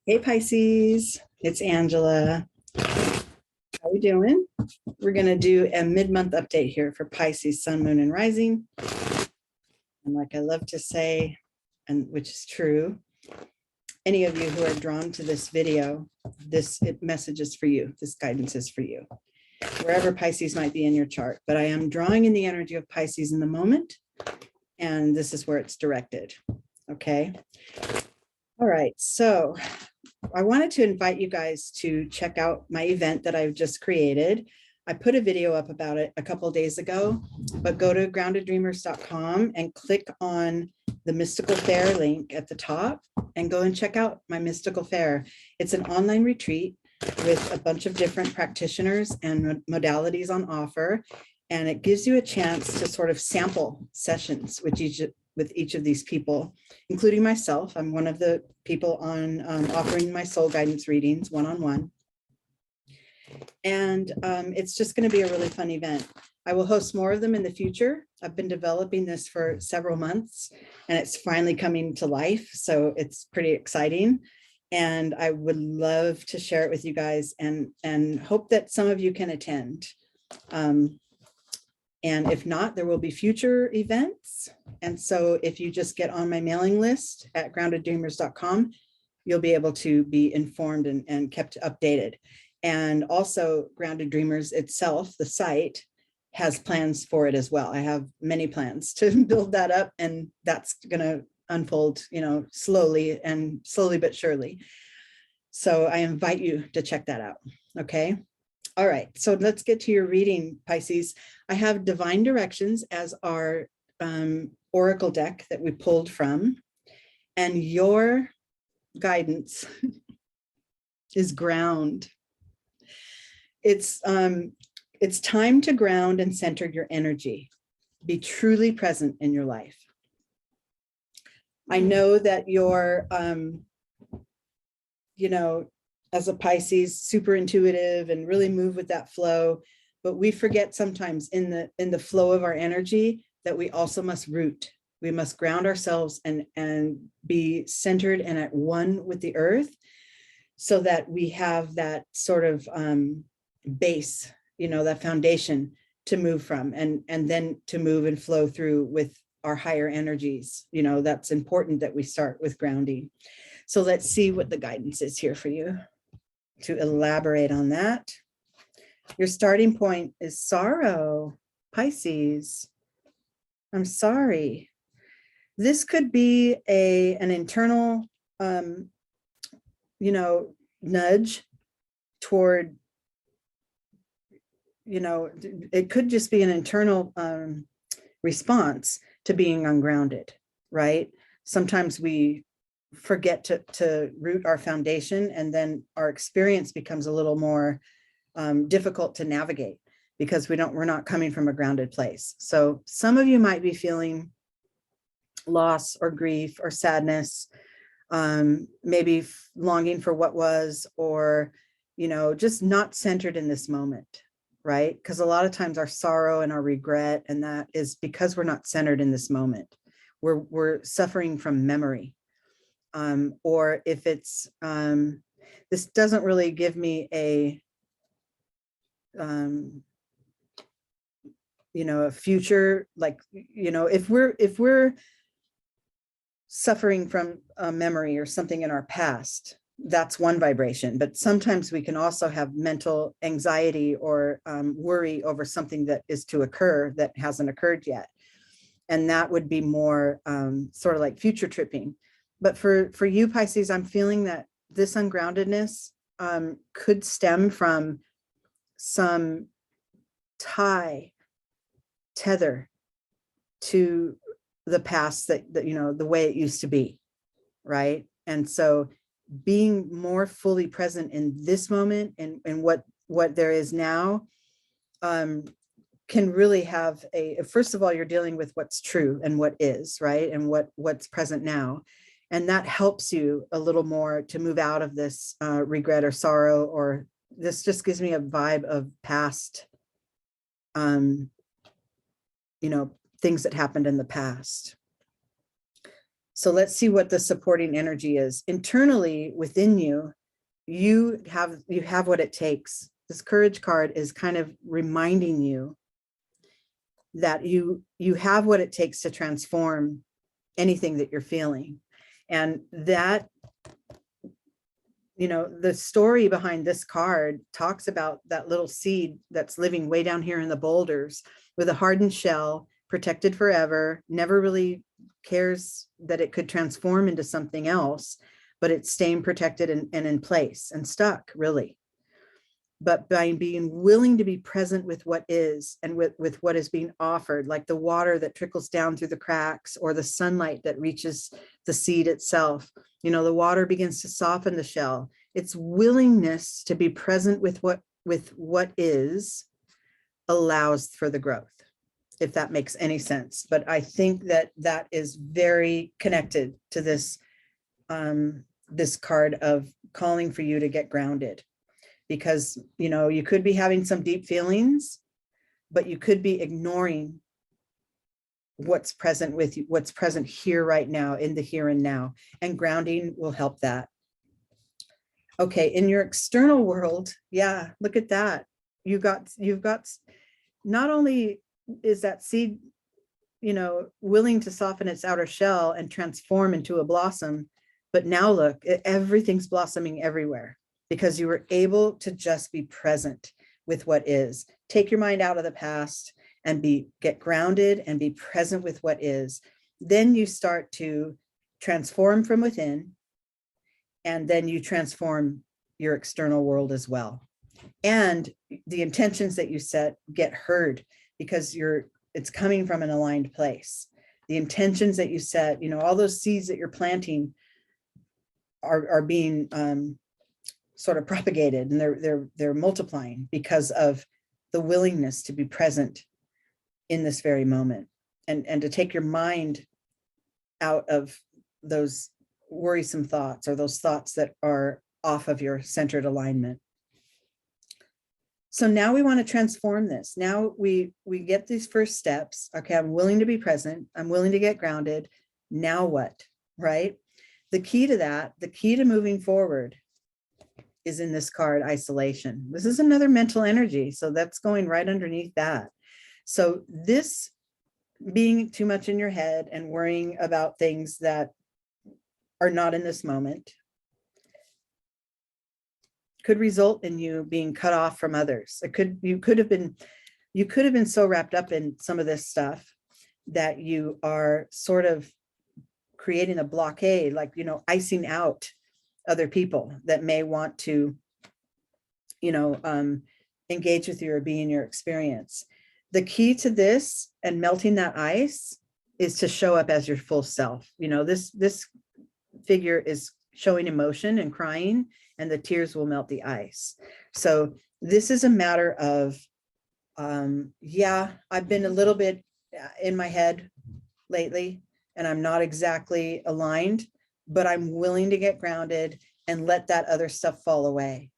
Hey Pisces, it's Angela. How we doing? We're going to do a mid-month update here for Pisces, Sun, Moon, and Rising. And like I love to say, and which is true, any of you who are drawn to this video, this message is for you. This guidance is for you, wherever Pisces might be in your chart. But I am drawing in the energy of Pisces in the moment, and this is where it's directed. Okay. All right. So I wanted to invite you guys to check out my event that I've just created. I put a video up about it a couple of days ago, but go to groundeddreamers.com and click on the Mystical Fair link at the top and go and check out my Mystical Fair. It's an online retreat with a bunch of different practitioners and modalities on offer. And it gives you a chance to sort of sample sessions with each of these people, including myself. I'm one of the people on offering my soul guidance readings one-on-one. And it's just going to be a really fun event. I will host more of them in the future. I've been developing this for several months and it's finally coming to life. So it's pretty exciting. And I would love to share it with you guys and hope that some of you can attend. And if not, there will be future events. And so if you just get on my mailing list at groundeddreamers.com, you'll be able to be informed and kept updated. And also Grounded Dreamers itself, the site, has plans for it as well. I have many plans to build that up, and that's going to unfold, slowly but surely. So I invite you to check that out. Okay. All right, so let's get to your reading, Pisces. I have Divine Directions as our oracle deck that we pulled from, and your guidance is ground. It's time to ground and center your energy. Be truly present in your life. I know that you're, as a Pisces, super intuitive and really move with that flow, but we forget sometimes in the flow of our energy that we also must root. We must ground ourselves and be centered and at one with the earth, so that we have that sort of base, that foundation to move from, and then to move and flow through with our higher energies. That's important that we start with grounding. So let's see what the guidance is here for you. To elaborate on that, your starting point is sorrow, Pisces. I'm sorry. This could be an internal, nudge toward, it could just be an internal response to being ungrounded, right? Sometimes we forget to root our foundation, and then our experience becomes a little more difficult to navigate because we're not coming from a grounded place. So some of you might be feeling loss or grief or sadness, maybe longing for what was, or just not centered in this moment, right? Because a lot of times our sorrow and our regret, and that is because we're not centered in this moment. We're suffering from memory. Or if it's, this doesn't really give me a future, like, if we're suffering from a memory or something in our past, that's one vibration. But sometimes we can also have mental anxiety or worry over something that is to occur that hasn't occurred yet. And that would be more sort of like future tripping. But for you, Pisces, I'm feeling that this ungroundedness could stem from some tether to the past, that the way it used to be, right? And so being more fully present in this moment and what there is now can really have first of all, you're dealing with what's true and what is, right? And what's present now. And that helps you a little more to move out of this regret or sorrow, or this just gives me a vibe of past, things that happened in the past. So let's see what the supporting energy is. Internally within you, you have what it takes. This courage card is kind of reminding you that you have what it takes to transform anything that you're feeling. And that, the story behind this card talks about that little seed that's living way down here in the boulders with a hardened shell, protected forever, never really cares that it could transform into something else, but it's staying protected and in place and stuck, really. But by being willing to be present with what is and with what is being offered, like the water that trickles down through the cracks or the sunlight that reaches the seed itself, the water begins to soften the shell. It's willingness to be present with what is allows for the growth, if that makes any sense. But I think that is very connected to this, this card of calling for you to get grounded. Because, you could be having some deep feelings, but you could be ignoring what's present with you, what's present here right now, in the here and now, and grounding will help that. Okay, in your external world, yeah, look at that. You've got, not only is that seed, willing to soften its outer shell and transform into a blossom, but now look, everything's blossoming everywhere. Because you were able to just be present with what is. Take your mind out of the past and get grounded and be present with what is. Then you start to transform from within, and then you transform your external world as well. And the intentions that you set get heard because it's coming from an aligned place. The intentions that you set, all those seeds that you're planting are being sort of propagated, and they're multiplying because of the willingness to be present in this very moment, and to take your mind out of those worrisome thoughts or those thoughts that are off of your centered alignment. So now we want to transform this. Now we get these first steps. Okay, I'm willing to be present. I'm willing to get grounded. Now what, right? The key to that, the key to moving forward is in this card, isolation. This is another mental energy. So that's going right underneath that. So this being too much in your head and worrying about things that are not in this moment could result in you being cut off from others. You could have been so wrapped up in some of this stuff that you are sort of creating a blockade, like, icing out other people that may want to, engage with you or be in your experience. The key to this and melting that ice is to show up as your full self. This figure is showing emotion and crying, and the tears will melt the ice. So this is a matter of, I've been a little bit in my head lately, and I'm not exactly aligned, but I'm willing to get grounded and let that other stuff fall away.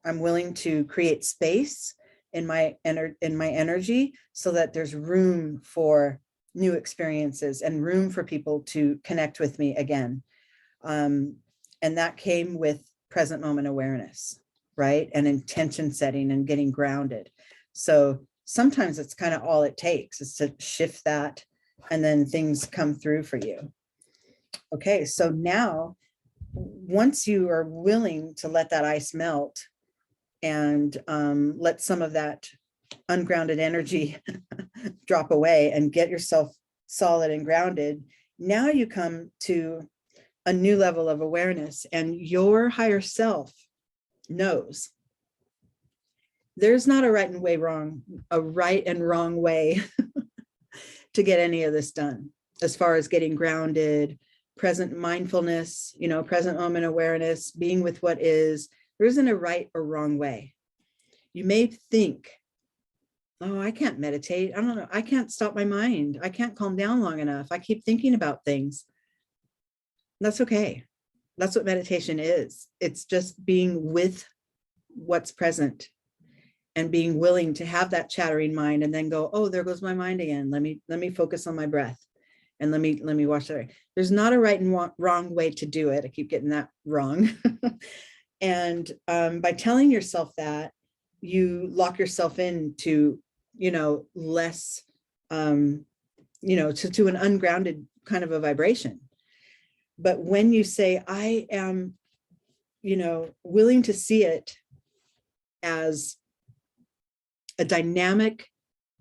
I'm willing to create space in my energy so that there's room for new experiences and room for people to connect with me again. And that came with present moment awareness, right? And intention setting and getting grounded. So sometimes it's kind of all it takes is to shift that, and then things come through for you. Okay, so now, once you are willing to let that ice melt and let some of that ungrounded energy drop away and get yourself solid and grounded, now you come to a new level of awareness, and your higher self knows there's not a right and wrong way to get any of this done, as far as getting grounded, present mindfulness, present moment awareness, being with what is. There isn't a right or wrong way. You may think, oh, I can't meditate. I don't know. I can't stop my mind. I can't calm down long enough. I keep thinking about things. That's okay. That's what meditation is. It's just being with what's present and being willing to have that chattering mind and then go, oh, there goes my mind again. Let me focus on my breath. And let me watch that. There's not a right and wrong way to do it. I keep getting that wrong. And by telling yourself that, you lock yourself into, less, to an ungrounded kind of a vibration. But when you say, I am, willing to see it as a dynamic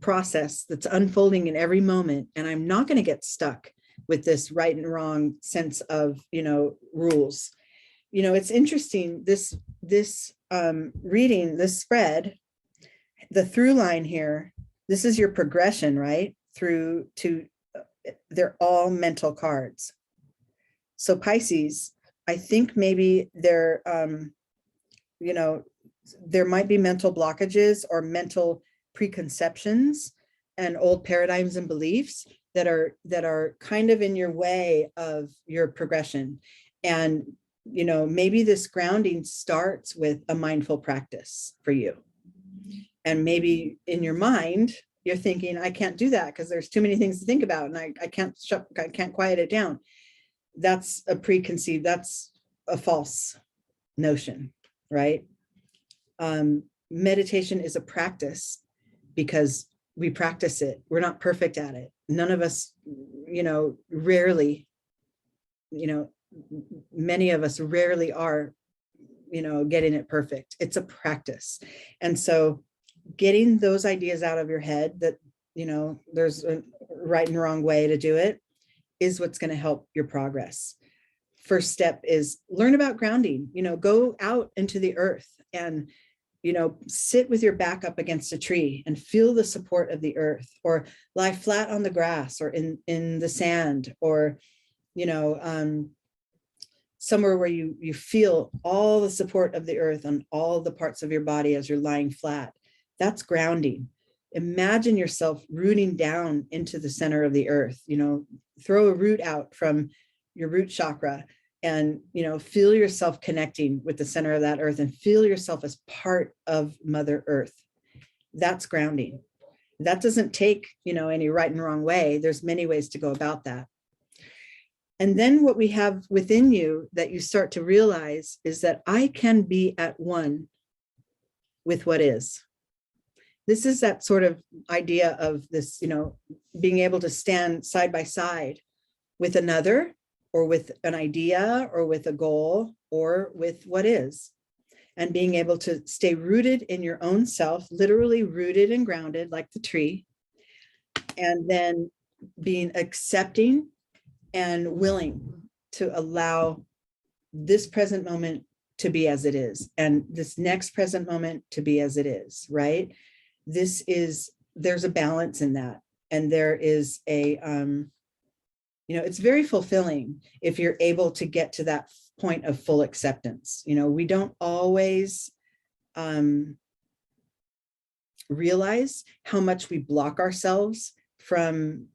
process that's unfolding in every moment, and I'm not going to get stuck with this right and wrong sense of, rules. It's interesting, this reading, this spread, the through line here, this is your progression, right? Through to, they're all mental cards. So Pisces, I think maybe there might be mental blockages or mental preconceptions and old paradigms and beliefs that are kind of in your way of your progression. And, maybe this grounding starts with a mindful practice for you. And maybe in your mind, you're thinking, I can't do that because there's too many things to think about and I can't quiet it down. That's a preconceived, that's a false notion, right? Meditation is a practice because we practice it. We're not perfect at it. None of us, rarely, many of us rarely are, getting it perfect. It's a practice. And so getting those ideas out of your head that, there's a right and wrong way to do it is what's going to help your progress. First step is learn about grounding, go out into the earth and, sit with your back up against a tree and feel the support of the earth, or lie flat on the grass or in the sand, or, somewhere where you feel all the support of the earth on all the parts of your body as you're lying flat. That's grounding. Imagine yourself rooting down into the center of the earth, throw a root out from your root chakra and, feel yourself connecting with the center of that earth and feel yourself as part of Mother Earth. That's grounding. That doesn't take, any right and wrong way. There's many ways to go about that. And then what we have within you that you start to realize is that I can be at one with what is. This is that sort of idea of this, being able to stand side by side with another, or with an idea, or with a goal, or with what is, and being able to stay rooted in your own self, literally rooted and grounded like the tree, and then being accepting and willing to allow this present moment to be as it is, and this next present moment to be as it is, right? There's a balance in that. And there is a, it's very fulfilling if you're able to get to that point of full acceptance. We don't always realize how much we block ourselves from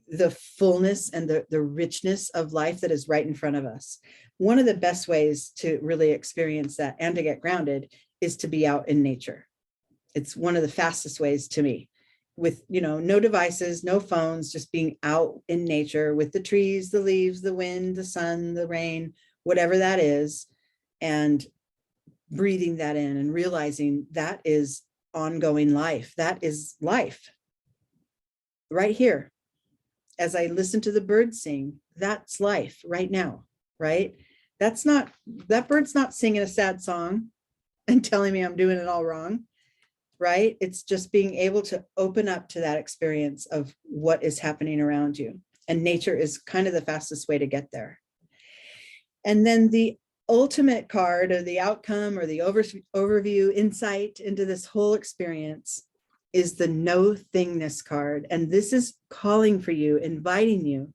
the fullness and the richness of life that is right in front of us. One of the best ways to really experience that and to get grounded is to be out in nature. It's one of the fastest ways to me, with, no devices, no phones, just being out in nature with the trees, the leaves, the wind, the sun, the rain, whatever that is, and breathing that in and realizing that is ongoing life. That is life right here. As I listen to the birds sing, that's life right now, right? That bird's not singing a sad song and telling me I'm doing it all wrong, right? It's just being able to open up to that experience of what is happening around you. And nature is kind of the fastest way to get there. And then the ultimate card, or the outcome, or the overview, insight into this whole experience, is the no thingness card. And this is calling for you, inviting you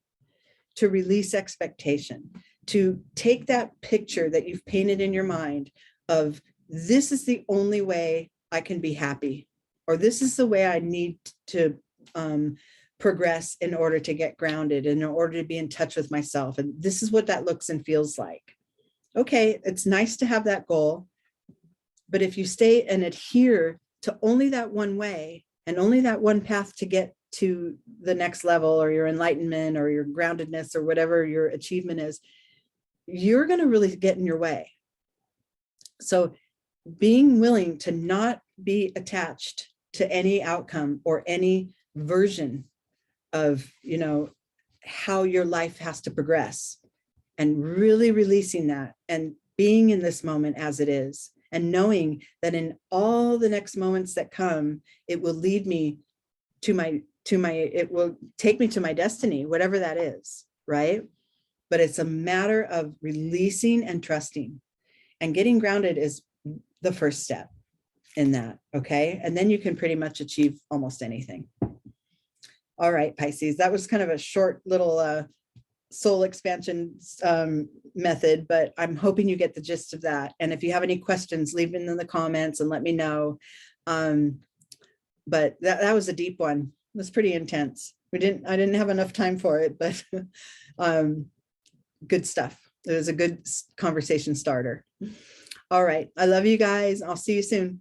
to release expectation, to take that picture that you've painted in your mind of, this is the only way I can be happy, or this is the way I need to progress in order to get grounded, and in order to be in touch with myself. And this is what that looks and feels like. Okay, it's nice to have that goal, but if you stay and adhere to only that one way and only that one path to get to the next level, or your enlightenment, or your groundedness, or whatever your achievement is, you're going to really get in your way. So being willing to not be attached to any outcome or any version of, you know, how your life has to progress, and really releasing that and being in this moment as it is, and knowing that in all the next moments that come, it will lead me to it will take me to my destiny, whatever that is, right? But it's a matter of releasing and trusting, and getting grounded is the first step in that. Okay. And then you can pretty much achieve almost anything. All right, Pisces, that was kind of a short little soul expansion method, but I'm hoping you get the gist of that. And if you have any questions, leave them in the comments and let me know. But that was a deep one. It was pretty intense. I didn't have enough time for it, but good stuff. It was a good conversation starter. All right. I love you guys. I'll see you soon.